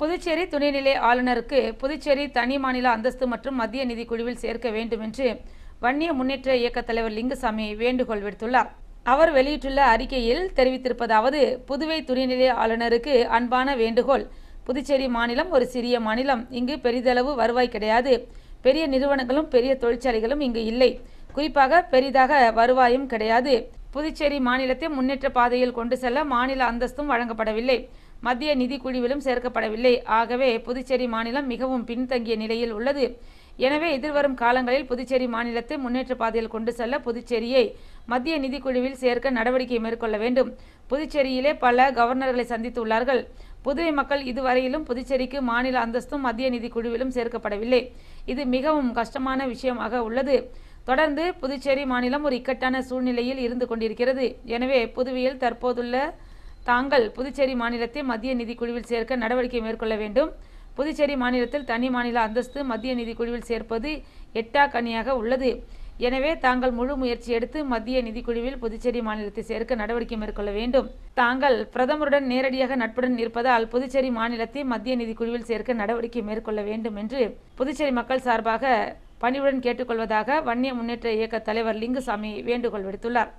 புதுச்சேரி துணைநிலை ஆளுநருக்கு புதுச்சேரி தனி மாநில அந்தஸ்து மற்றும் மத்திய நிதி குழுவில் சேர்க்க வேண்டும் என்று வன்னிய முன்னேற்ற இயக்க தலைவர் லிங்குசாமி வேண்டுகோள் விடுத்துள்ளார். அவர் வெளியிட்டுள்ள அறிக்கையில் தெரிவித்திருப்பதாவது: புதுவை துணைநிலை ஆளுநருக்கு அன்பான வேண்டுகோள். புதுச்சேரி மாநிலம் ஒரு சிறிய மாநிலம். இங்கு பெரிதளவு வருவாய் கிடையாது. பெரிய நிறுவனங்களும் பெரிய தொழிற்சாலைகளும் இங்கு இல்லை. குறிப்பாக பெரிதாக வருவாயும் கிடையாது. புதுச்சேரி மாநிலத்தை முன்னேற்ற பாதையில் கொண்டு செல்ல மாநில அந்தஸ்தும் வழங்கப்படவில்லை. மத்திய நிதி குழுவிலும் சேர்க்கப்படவில்லை. ஆகவே புதுச்சேரி மாநிலம் மிகவும் பின்தங்கிய நிலையில் உள்ளது. எனவே எதிர்வரும் காலங்களில் புதுச்சேரி மாநிலத்தை முன்னேற்ற பாதையில் கொண்டு செல்ல புதுச்சேரியை மத்திய நிதி குழுவில் சேர்க்க நடவடிக்கை மேற்கொள்ள வேண்டும். புதுச்சேரியிலே பல கவர்னர்களை சந்தித்துள்ளார்கள். புதுவை மக்கள் இதுவரையிலும் புதுச்சேரிக்கு மாநில அந்தஸ்தும் மத்திய நிதி குழுவிலும் சேர்க்கப்படவில்லை. இது மிகவும் கஷ்டமான விஷயமாக உள்ளது. தொடர்ந்து புதுச்சேரி மாநிலம் ஒரு இக்கட்டான சூழ்நிலையில் இருந்து கொண்டிருக்கிறது. எனவே புதுவையில் தற்போதுள்ள தாங்கள் புதுச்சேரி மாநிலத்தை மத்திய நிதி குழுவில் சேர்க்க நடவடிக்கை மேற்கொள்ள வேண்டும். புதுச்சேரி மாநிலத்தில் தனி மாநில அந்தஸ்து மத்திய நிதி குழுவில் சேர்ப்பது எட்டாக்கனியாக உள்ளது. எனவே தாங்கள் முழு முயற்சி எடுத்து மத்திய நிதிக்குழுவில் புதுச்சேரி மாநிலத்தை சேர்க்க நடவடிக்கை மேற்கொள்ள வேண்டும். தாங்கள் பிரதமருடன் நேரடியாக நட்புடன் இருப்பதால் புதுச்சேரி மாநிலத்தை மத்திய நிதிக்குழுவில் சேர்க்க நடவடிக்கை மேற்கொள்ள வேண்டும் என்று புதுச்சேரி மக்கள் சார்பாக பணிவுடன் கேட்டுக்கொள்வதாக வன்னிய முன்னேற்ற இயக்க தலைவர் லிங்குசாமி வேண்டுகோள் விடுத்துள்ளார்.